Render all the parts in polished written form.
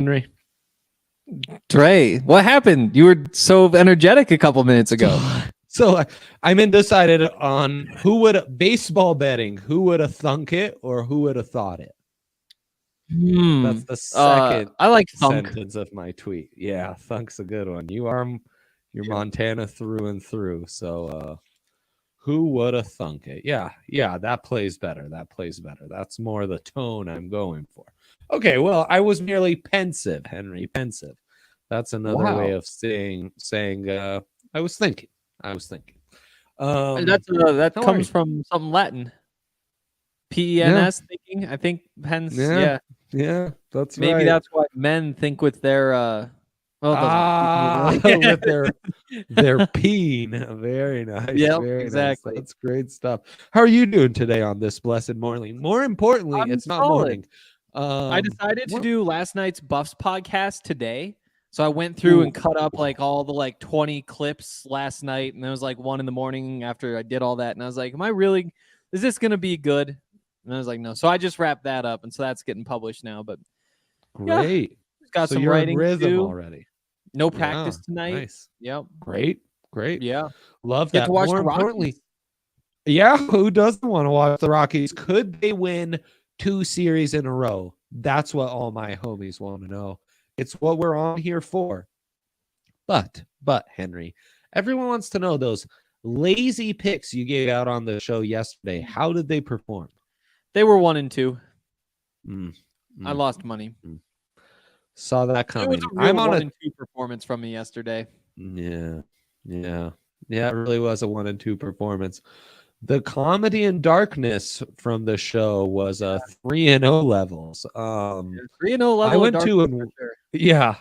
Henry? Dre, what happened? You were so energetic a couple minutes ago. So I'm undecided on baseball betting, who would have thunk it or who would have thought it. That's the second I like thunk. sentence of my tweet. Yeah, thunk's a good one. You're Montana through and through. So who would have thunk it? Yeah, that plays better. That's more the tone I'm going for. Okay, well, I was merely pensive, Henry, pensive. That's another way of saying I was thinking. That comes from something Latin. PENS thinking. I think pens. Yeah, that's maybe right. that's why men think with their with their peen. Very nice. Yeah, very exactly. Nice. That's great stuff. How are you doing today on this blessed morning? More importantly, it's not morning. I decided to do last night's Buffs podcast today. So I went through and cut up like all the 20 clips last night, and it was like 1 a.m. after I did all that, and I was like, is this gonna be good? And I was like, no. So I just wrapped that up, and so that's getting published now. But great. Got so some you're writing in rhythm too. already. No practice tonight. Nice. Yep. Great. Yeah. Love Get that. to watch More the importantly, Rockies. who doesn't want to watch the Rockies? Could they win 2 series in a row? That's what all my homies want to know. It's what we're on here for. But Henry, everyone wants to know those lazy picks you gave out on the show yesterday. How did they perform? They were 1 and 2. I lost money. Saw that coming. It was a real 1 and 2 performance from me yesterday. Yeah. It really was a 1 and 2 performance. The comedy and darkness from the show was a 3-0 levels. 3-0 level. I went 2 and sure.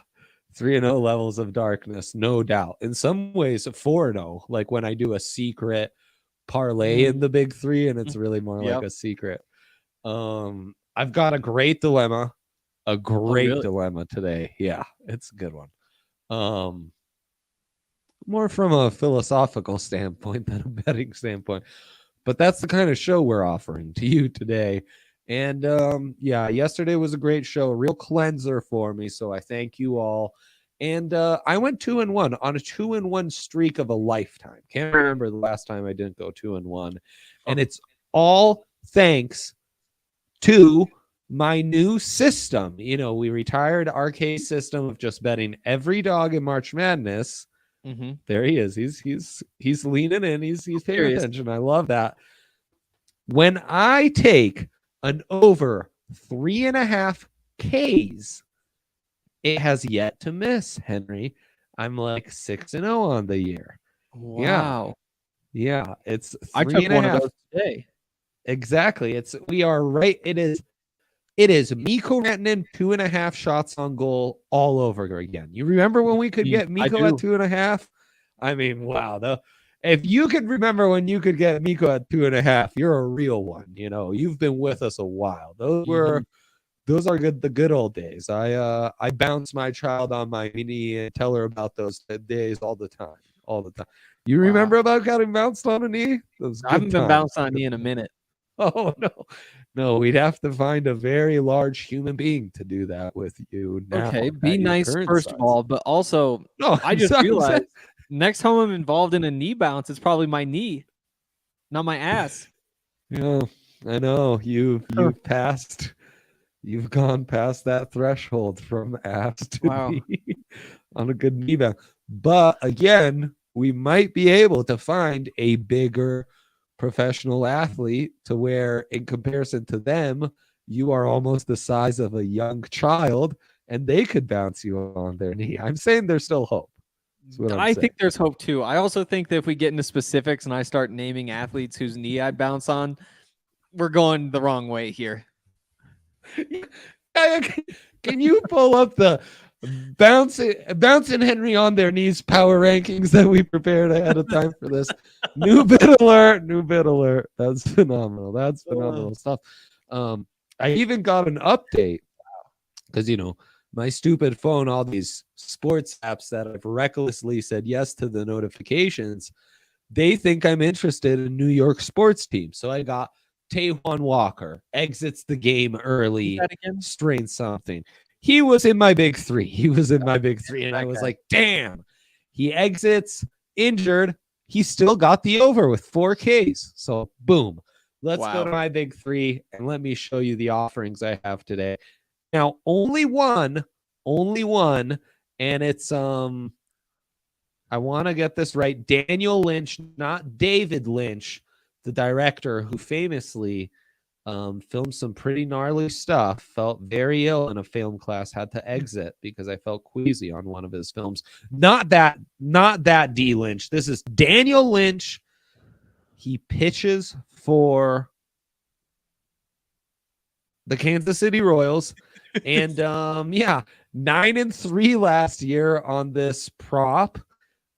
3-0 levels of darkness, no doubt. In some ways, 4-0, like when I do a secret parlay in the big 3, and it's really more like a secret. I've got a great dilemma. Dilemma today. Yeah, it's a good one. More from a philosophical standpoint than a betting standpoint. But that's the kind of show we're offering to you today. And yesterday was a great show, a real cleanser for me. So I thank you all. And I went 2-1 on a 2-1 streak of a lifetime. Can't remember the last time I didn't go 2-1. And it's all thanks to my new system. We retired our case system of just betting every dog in March Madness. There he is. He's leaning in. He's paying attention. I love that. When I take an over 3.5 Ks, it has yet to miss, Henry. I'm like 6-0 on the year. Wow. Yeah. It's 3.5. I took one of those today. Exactly. We are right. It is Mikko Rantanen 2.5 shots on goal all over again. You remember when we could get Mikko at 2.5? I mean, wow. If you could remember when you could get Mikko at 2.5, you're a real one. You've been with us a while. Those are the good old days. I bounce my child on my knee and tell her about those days all the time. You remember about getting bounced on a knee? I haven't been bounced on a knee in a minute. Oh no, we'd have to find a very large human being to do that with you now. Okay, be nice first of all, but also I just realized next time I'm involved in a knee bounce, it's probably my knee, not my ass. Yeah, I know. You've gone past that threshold from ass to knee on a good knee bounce. But again, we might be able to find a bigger professional athlete to where, in comparison to them, you are almost the size of a young child and they could bounce you on their knee. I'm saying there's still hope. I think there's hope too. I also think that if we get into specifics and I start naming athletes whose knee I bounce on, we're going the wrong way here. Can you pull up the bouncing Henry on their knees power rankings that we prepared ahead of time for this? New bit alert. That's phenomenal stuff. I even got an update because my stupid phone, all these sports apps that I've recklessly said yes to the notifications, they think I'm interested in New York sports teams. So I got Taejuan Walker exits the game early, strains something. he was in my big three. He was in my big three. And I was like, damn, he exits injured. He still got the over with 4 Ks. So boom. Let's go to my big three and let me show you the offerings I have today. Now, only one, and it's I want to get this right. Daniel Lynch, not David Lynch, the director who famously filmed some pretty gnarly stuff, felt very ill in a film class, had to exit because I felt queasy on one of his films. Not that D Lynch. This is Daniel Lynch. He pitches for the Kansas City Royals. And 9-3 last year on this prop.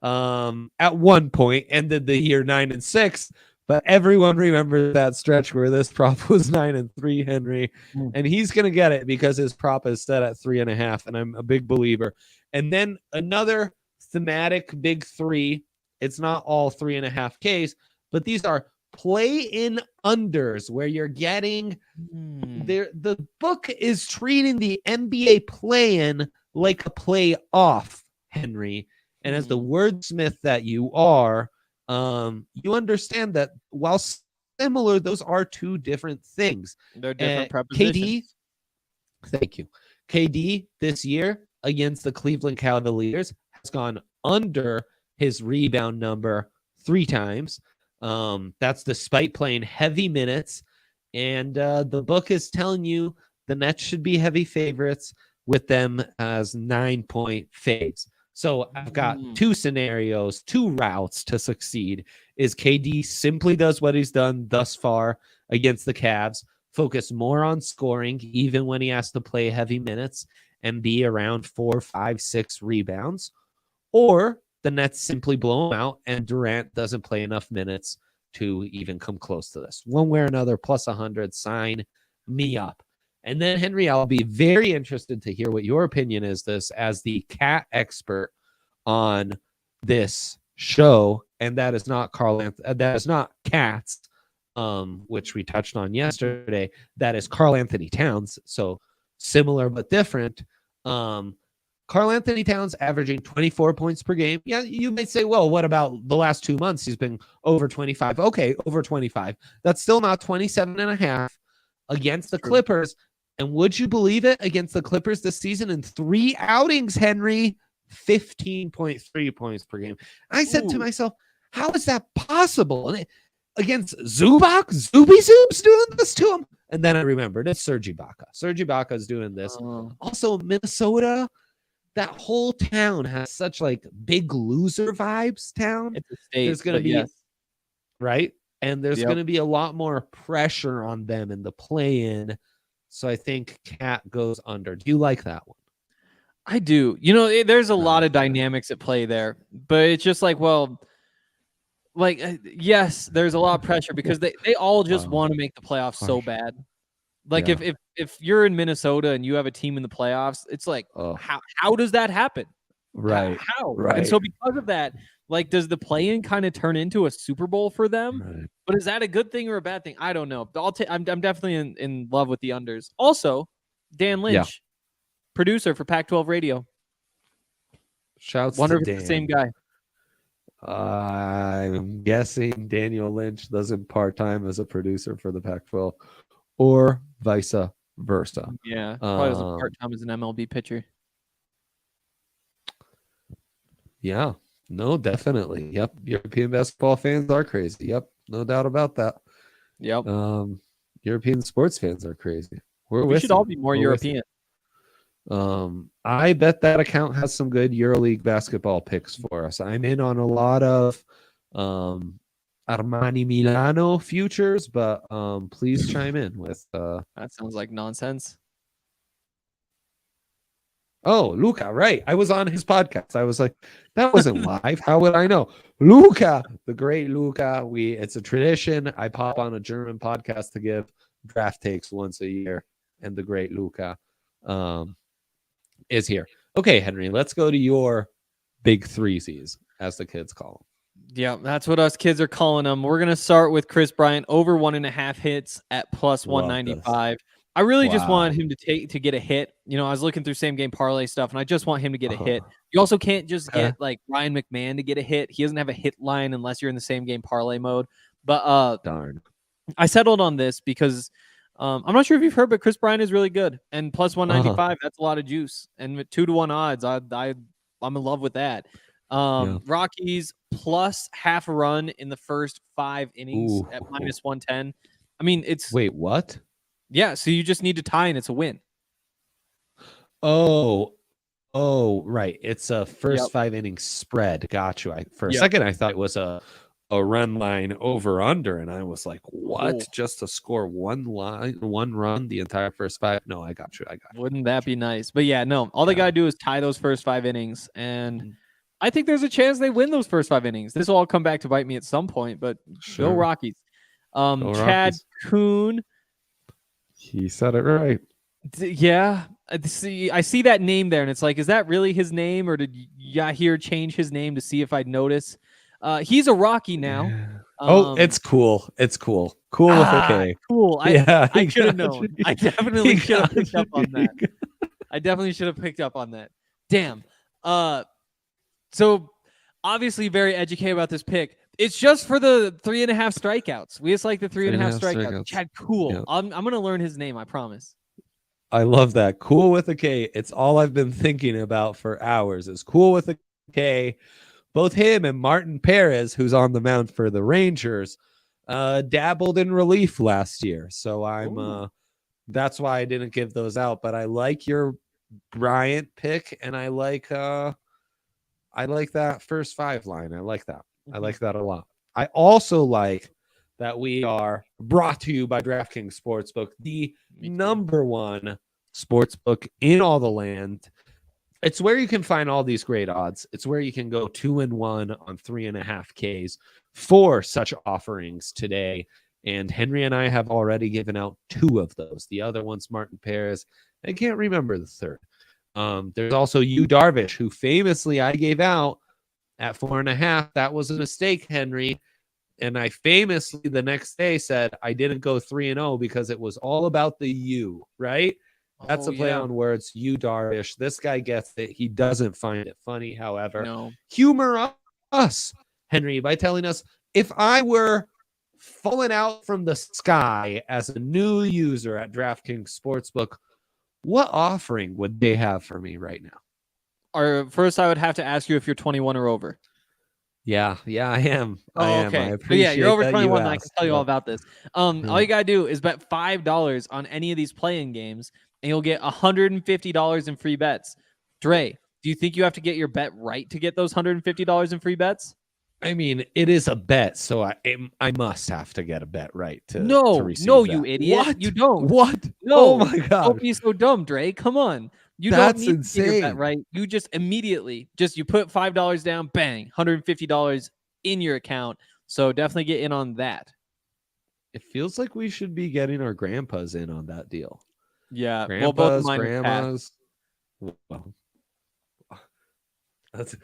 At one point ended the year 9-6, but everyone remembers that stretch where this prop was 9-3, Henry, and he's gonna get it because his prop is set at 3.5, and I'm a big believer. And then another thematic big three. It's not all 3.5 Ks, but these are play-in unders where you're getting the book is treating the NBA play-in like a play-off, Henry. And as the wordsmith that you are, you understand that while similar, those are two different things. They're different prepositions. KD, thank you. KD this year against the Cleveland Cavaliers has gone under his rebound number 3 times. That's despite playing heavy minutes. And the book is telling you the Nets should be heavy favorites with them as 9-point faves. So I've got 2 scenarios, 2 routes to succeed. Is KD simply does what he's done thus far against the Cavs, focus more on scoring even when he has to play heavy minutes and be around 4, 5, 6 rebounds, or the Nets simply blow him out and Durant doesn't play enough minutes to even come close to this. One way or another, plus 100, sign me up. And then, Henry, I'll be very interested to hear what your opinion is this as the cat expert on this show. And that is not Karl Anthony, that is not cats, which we touched on yesterday. That is Karl Anthony Towns. So similar but different. Karl Anthony Towns averaging 24 points per game. Yeah, you may say, well, what about the last 2 months? He's been over 25. Okay, over 25. That's still not 27.5 against the Clippers. And would you believe it? Against the Clippers this season in 3 outings, Henry, 15.3 points per game. I said to myself, how is that possible? And against Zubac, Zuby's doing this to him. And then I remembered it's Serge Ibaka. Serge Ibaka is doing this. Also, Minnesota, that whole town has such like big loser vibes. Town. It's a state. There's going to be right, and there's going to be a lot more pressure on them in the play-in. So I think Cat goes under. Do you like that one? I do. You know, there's a lot of dynamics at play there, but it's just like, well, like, yes, there's a lot of pressure because they all just want to make the playoffs so bad. Like if you're in Minnesota and you have a team in the playoffs, it's like, how does that happen? Right. How? Right. And so because of that, like, does the play-in kind of turn into a Super Bowl for them? Right. But is that a good thing or a bad thing? I don't know. I'm definitely in love with the unders. Also, Dan Lynch, producer for Pac-12 Radio. Shouts Wonder to if Dan. it's the same guy. I'm guessing Daniel Lynch doesn't part-time as a producer for the Pac-12 or vice versa. Yeah, probably doesn't part-time as an MLB pitcher. Yeah, no, definitely. Yep. European basketball fans are crazy. Yep. No doubt about that. Yep. European sports fans are crazy. We should all be more European. I bet that account has some good EuroLeague basketball picks for us. I'm in on a lot of Armani Milano futures, but please chime in with that sounds like nonsense. Oh, Luca, right. I was on his podcast. I was like, that wasn't live. How would I know? Luca, the great Luca. It's a tradition. I pop on a German podcast to give draft takes once a year, and the great Luca is here. Okay, Henry, let's go to your big threesies, as the kids call them. Yeah, that's what us kids are calling them. We're going to start with Chris Bryant over 1.5 hits at plus 195. I really just Wow. want him to get a hit. You know, I was looking through same game parlay stuff, and I just want him to get a hit. You also can't just Okay. get like Ryan McMahon to get a hit. He doesn't have a hit line unless you're in the same game parlay mode. But Darn. I settled on this because I'm not sure if you've heard, but Chris Bryant is really good. And plus 195, that's a lot of juice. And with 2-1 odds, I'm in love with that. Yeah. Rockies plus half a run in the first 5 innings at minus 110. I mean, it's Wait, what? yeah. So you just need to tie and it's a win. Oh, right. It's a first 5 innings spread. Got you. For a second, I thought it was a run line over under, and I was like, what? Oh. Just to score one run the entire first 5? No, I got you. Wouldn't that be nice? But yeah, no. All they gotta do is tie those first 5 innings, and I think there's a chance they win those first 5 innings. This will all come back to bite me at some point, but go Rockies. Go Chad Rockies. Kuhn. He said it right. Yeah. I see that name there, and it's like, is that really his name, or did Yahir change his name to see if I'd notice? He's a Rocky now. It's cool. It's cool. Cool with a K. Cool. I should have known. You. I definitely should have picked up on that. I definitely should have picked up on that. Damn. So obviously very educated about this pick. It's just for the 3.5 strikeouts. We just like the 3.5 strikeouts. Chad Cool. Yep. I'm gonna learn his name, I promise. I love that. Cool with a K. It's all I've been thinking about for hours is Cool with a K. Both him and Martin Perez, who's on the mound for the Rangers, dabbled in relief last year. So that's why I didn't give those out. But I like your Bryant pick, and I like that first 5 line. I like that. I like that a lot. I also like that we are brought to you by DraftKings Sportsbook, the #1 sportsbook in all the land. It's where you can find all these great odds. It's where you can go 2-1 on 3.5 Ks for such offerings today. And Henry and I have already given out 2 of those. The other one's Martin Perez. I can't remember the third. There's also Yu Darvish, who famously I gave out at 4.5. That was a mistake, Henry. And I famously the next day said I didn't go 3-0 because it was all about the U, right? That's a play on words. Yu Darvish. This guy gets it. He doesn't find it funny, however. Humor us, Henry, by telling us if I were falling out from the sky as a new user at DraftKings Sportsbook, what offering would they have for me right now? First, I would have to ask you if you're 21 or over. Yeah, I am. Okay. I appreciate you're over 21. I can tell you all about this. All you gotta do is bet $5 on any of these playing games, and you'll get $150 in free bets. Dre, do you think you have to get your bet right to get those $150 in free bets? I mean, it is a bet, so I must have to get a bet right to receive that. You idiot. What? You don't. What? No. Oh my God. Don't be so dumb, Dre. Come on. That's don't need insane. to get your bet right. You just immediately you put $5 down, bang, $150 in your account. So definitely get in on that. It feels like we should be getting our grandpas in on that deal. Yeah. Grandpas, both of mine grandmas. Well, that's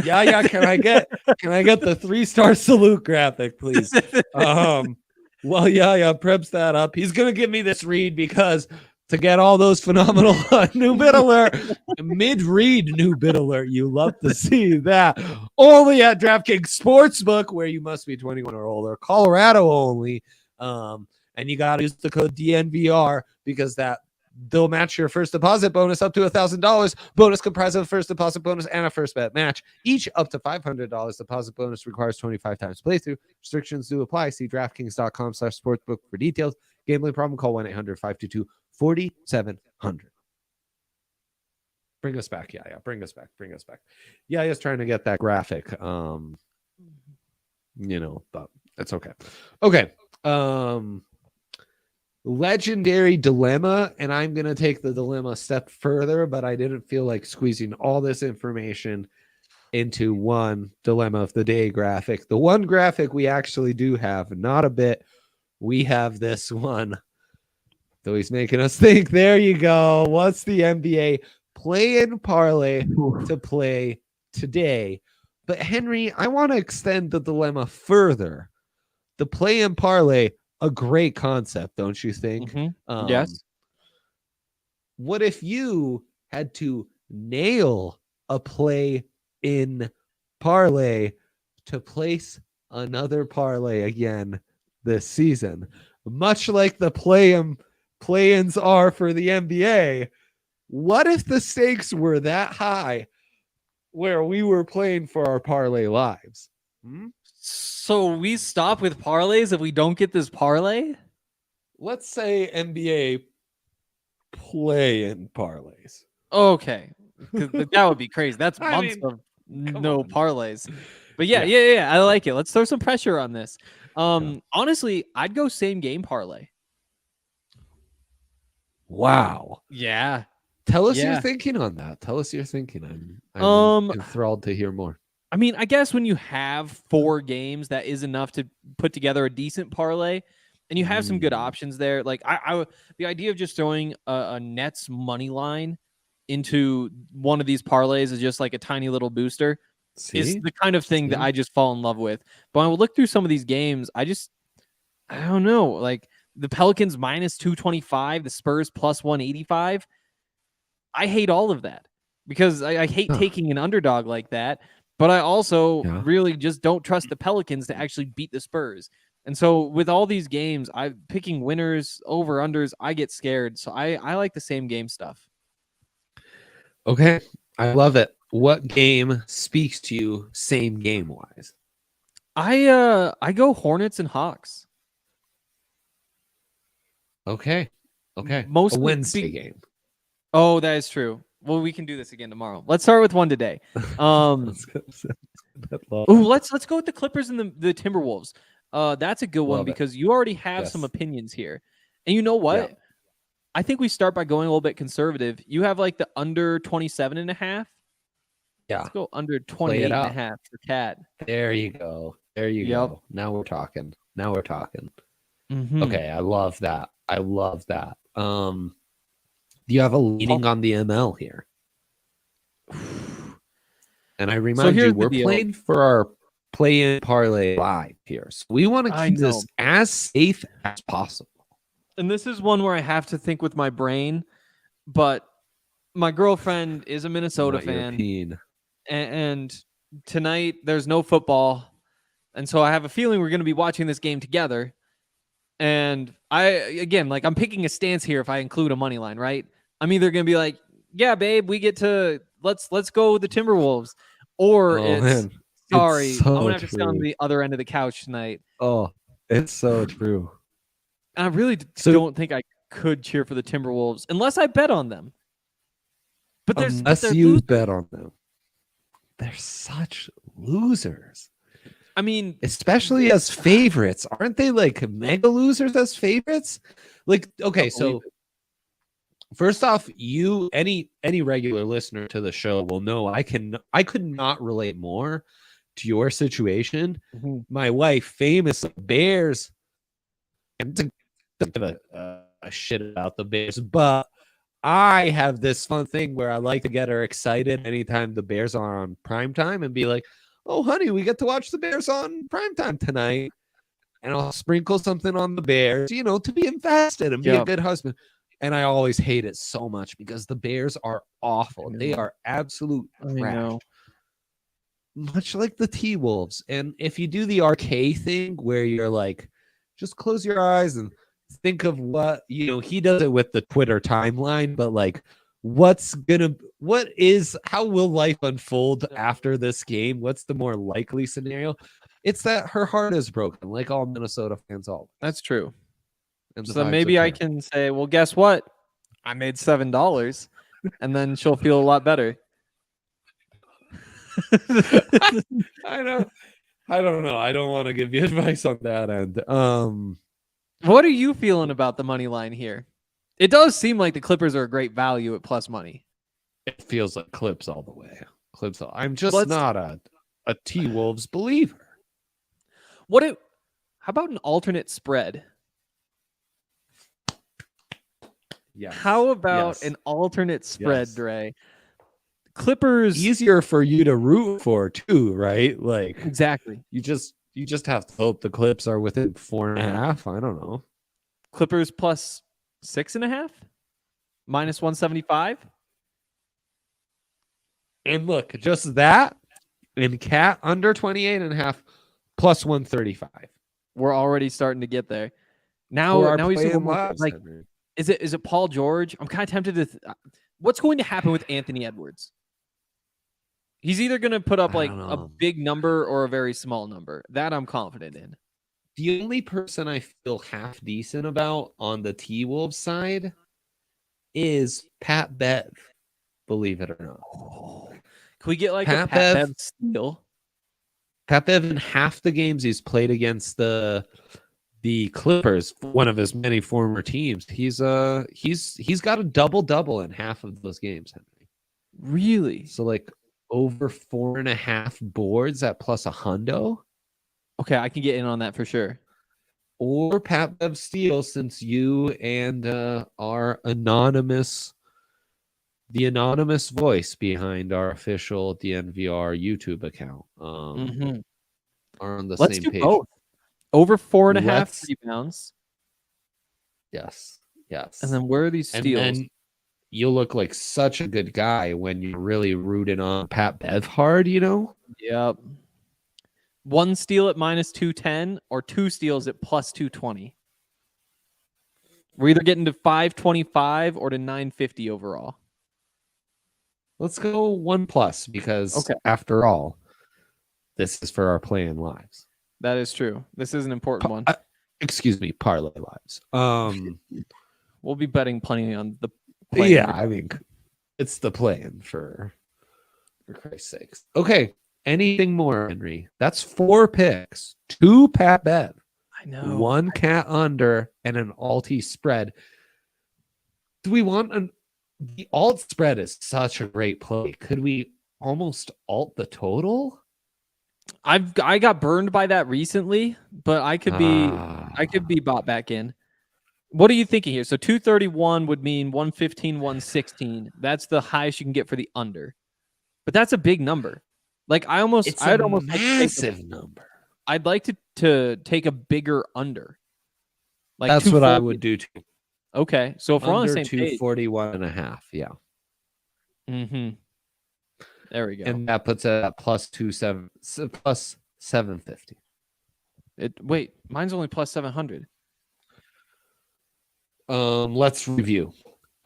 yeah. Can I get the 3-star salute graphic, please? Preps that up. He's gonna give me this read because to get all those phenomenal new bid alert, mid-read new bid alert. You love to see that. Only at DraftKings Sportsbook, where you must be 21 or older. Colorado only. And you got to use the code DNVR because they'll match your first deposit bonus up to $1,000. Bonus comprised of a first deposit bonus and a first bet match. Each up to $500. Deposit bonus requires 25 times playthrough. Restrictions do apply. See DraftKings.com/sportsbook for details. Gambling problem? Call 1-800-522-4700. Bring us back. Yeah. Bring us back. Yeah, he's trying to get that graphic. But it's okay. Okay. Legendary dilemma, and I'm going to take the dilemma a step further, but I didn't feel like squeezing all this information into one dilemma of the day graphic. The one graphic we actually do have, not a bit. We have this one. So he's making us think. There you go. What's the NBA play-in parlay to play today? But Henry, I want to extend the dilemma further. The play-in parlay, a great concept, don't you think? Yes. what if you had to nail a play in parlay to place another parlay again this season? Much like the play-ins are for the NBA, what if the stakes were that high where we were playing for our parlay lives? So we stop with parlays if we don't get this parlay? Let's say NBA play-in parlays. Okay. That would be crazy. That's months of no parlays. But yeah. I like it. Let's throw some pressure on this. Honestly, I'd go same game parlay. Wow. Yeah. Tell us your thinking on that. Tell us your thinking. I'm enthralled to hear more. I mean, I guess when you have 4 games, that is enough to put together a decent parlay, and you have some good options there. Like the idea of just throwing a Nets money line into one of these parlays is just like a tiny little booster. Is the kind of thing that I just fall in love with. But when I look through some of these games, I don't know. Like the Pelicans minus 225, the Spurs plus 185. I hate all of that because I hate taking an underdog like that. But I also really just don't trust the Pelicans to actually beat the Spurs. And so with all these games, I'm picking winners over unders. I get scared. So I like the same game stuff. Okay. I love it. What game speaks to you same game wise? I go Hornets and Hawks. Okay. Okay. Mostly a Wednesday game. Oh, that is true. Well, we can do this again tomorrow. Let's start with one today. Let's go with the Clippers and the Timberwolves. That's a good one because you already have some opinions here. And you know what? Yeah. I think we start by going a little bit conservative. You have like the under 27.5. Yeah. Let's go under 28.5 for Cat. There you go. There you go. Now we're talking. Mm-hmm. Okay, I love that. Do you have a leaning on the ML here? And I remind you, we're playing for our play-in parlay live here. So we want to keep this as safe as possible. And this is one where I have to think with my brain, but my girlfriend is a Minnesota fan. And tonight there's no football. And so I have a feeling we're going to be watching this game together. And I'm picking a stance here if I include a money line, right? I'm either going to be like, yeah, babe, we get to let's go with the Timberwolves, or I'm going to have to sit on the other end of the couch tonight. Oh, it's so true. I really don't think I could cheer for the Timberwolves unless I bet on them. But unless you bet on them, they're such losers. I mean, especially as favorites, aren't they like mega losers as favorites? Like, okay, so first off, any regular listener to the show will know I could not relate more to your situation. Mm-hmm. My wife, famous Bears, and to give a shit about the Bears, but I have this fun thing where I like to get her excited anytime the Bears are on primetime and be like, oh, honey, we get to watch the Bears on primetime tonight. And I'll sprinkle something on the Bears, to be invested and be a good husband. And I always hate it so much because the Bears are awful. They are absolute trash. Much like the T-Wolves. And if you do the RK thing where you're like, just close your eyes and think of what, he does it with the Twitter timeline, but like, how will life unfold after this game? What's the more likely scenario? It's that her heart is broken, like all Minnesota fans all. That's true. And so maybe I can say, well, guess what? I made $7, and then she'll feel a lot better. I don't know. I don't want to give you advice on that end. What are you feeling about the money line here? It does seem like the Clippers are a great value at plus money. It feels like Clips all the way. I'm just not a T-Wolves believer. How about an alternate spread? Yeah. How about an alternate spread, Dre? Clippers easier for you to root for too, right? Like exactly. You just have to hope the Clips are within 4.5. I don't know. Clippers plus 6.5. minus 175. And look, just that in Cat under 28.5 plus 135. We're already starting to get there. For Now our you said playing one more. lives, Like, Henry. is it Paul George? I'm kind of tempted to. What's going to happen with Anthony Edwards? He's either going to put up I like don't a know. big number or a very small number. That I'm confident in. The only person I feel half decent about on the T-Wolves side is Pat Bev, believe it or not. Oh. Can we get like Pat a Pat Bev- Bev steal? Pat Bev in half the games he's played against the Clippers, one of his many former teams, he's got a double-double in half of those games, Henry. Really? So like over 4.5 boards at plus a hundo. Okay, I can get in on that for sure. Or Pat Bev steal, since you and our anonymous voice behind our official DNVR YouTube account are on the Let's same do page. both. Over 4.5 rebounds. Yes. And then where are these steals? And then you look like such a good guy when you're really rooting on Pat Bev hard, you know? Yep. One steal at minus 210 or two steals at plus 220. We're either getting to 525 or to 950 overall. Let's go 1+ because after all, this is for our playing lives. That is true. This is an important one. Excuse me, parlay lives. We'll be betting plenty on the play. Yeah, I mean, it's the plan for Christ's sakes. Okay, anything more, Henry? That's 4 picks, 2 Pat Bev, I know, 1 Cat under, and an alty spread. Do we want the alt spread is such a great play. Could we almost alt the total? I got burned by that recently, but I could be bought back in. What are you thinking here? So 231 would mean 115, 116. That's the highest you can get for the under. But that's a big number. Like I'd almost massive number. I'd like to take a bigger under. Like that's what I would do too. Okay, so if we're on the same page, 241.5, yeah. There we go. And that puts it at plus 750. Wait, mine's only plus 700. Let's review.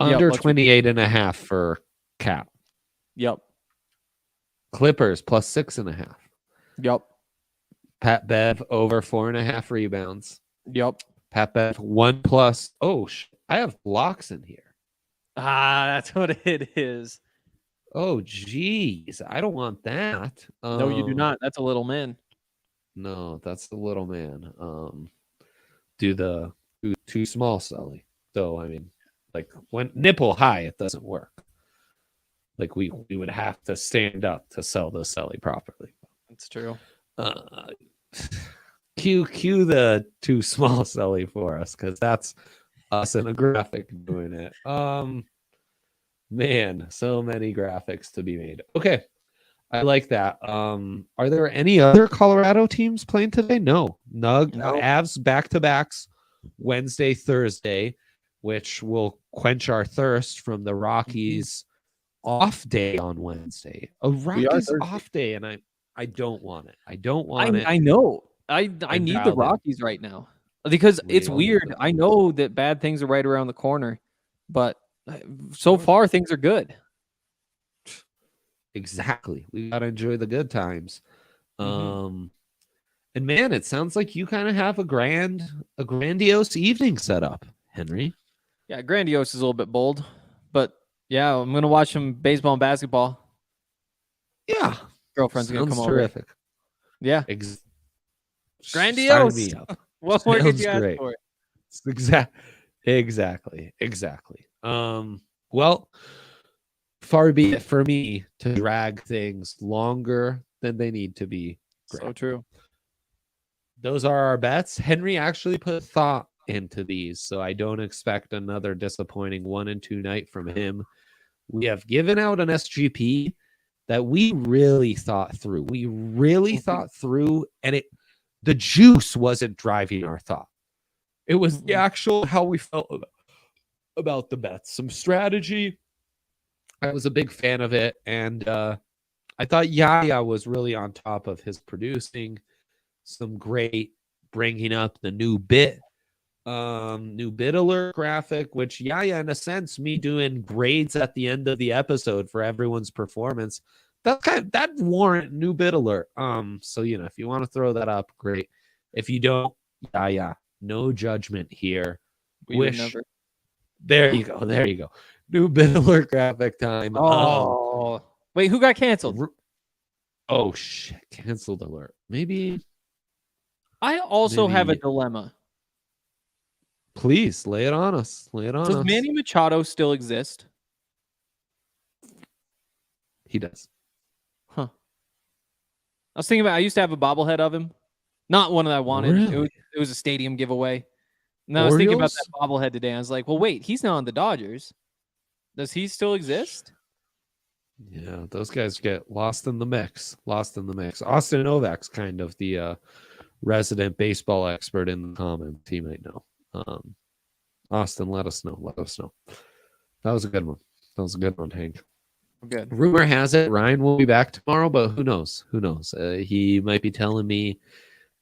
Under 28.5 for Cap. Yep. Clippers plus 6.5. Yep. Pat Bev over 4.5 rebounds. Yep. Pat Bev 1+. Oh, I have blocks in here. That's what it is. Oh, geez. I don't want that. No, you do not. That's a little man. No, that's the little man. Do the too small Sully. Though, I mean, like when nipple high, it doesn't work. Like we would have to stand up to sell the Sully properly. That's true. Cue the too small Sully for us, because that's us in a graphic doing it. Man, so many graphics to be made. Okay, I like that. Are there any other Colorado teams playing today? No. Avs back-to-backs Wednesday, Thursday, which will quench our thirst from the Rockies off day on Wednesday. A Rockies off day, and I don't want it. I don't want it. I know. I need the Rockies right now because it's weird. I know that bad things are right around the corner, but so far things are good. Exactly. We got to enjoy the good times. And man, it sounds like you kind of have a grandiose evening set up, Henry. Yeah, grandiose is a little bit bold, but yeah, I'm going to watch some baseball and basketball. Yeah. Girlfriend's going to come terrific. over. Yeah. Grandiose. Sign me up. What more could you ask for? Exactly. Well, far be it for me to drag things longer than they need to be. So true. Those are our bets. Henry actually put thought into these, so I don't expect another disappointing 1 and 2 night from him. We have given out an SGP that we really thought through. We really thought through, and the juice wasn't driving our thought. It was the actual how we felt about the bets, some strategy. I was a big fan of it, and I thought Yaya was really on top of his producing. Some great bringing up the new bit alert graphic, which Yaya, in a sense, me doing grades at the end of the episode for everyone's performance. That warrant new bit alert. So if you want to throw that up, great. If you don't, Yaya, no judgment here. There you go. New bit alert graphic time. Oh, wait, who got canceled? Oh shit, canceled alert. Maybe. I also have a dilemma. Please lay it on us. Does Manny Machado still exist? He does. Huh. I was thinking about. I used to have a bobblehead of him, not one that I wanted. Really? It was a stadium giveaway. And I was thinking about that bobblehead today. I was like, well, wait, he's now on the Dodgers. Does he still exist? Yeah, those guys get lost in the mix. Austin Novak's kind of the resident baseball expert in the comments. He might know. Austin, let us know. That was a good one, Hank. Good. Rumor has it Ryan will be back tomorrow, but who knows? He might be telling me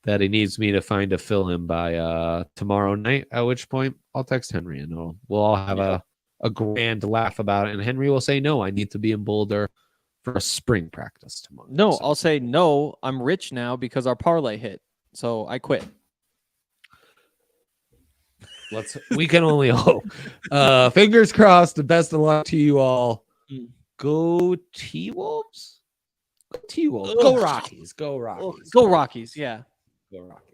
that he needs me to find a fill in by tomorrow night, at which point I'll text Henry and we'll all have a grand laugh about it. And Henry will say, no, I need to be in Boulder for a spring practice tomorrow. No, so I'll say, no, I'm rich now because our parlay hit. So I quit. We can only hope. Fingers crossed. The best of luck to you all. Go T-Wolves. Go Rockies. Go Rockies. Yeah. Go Rockies.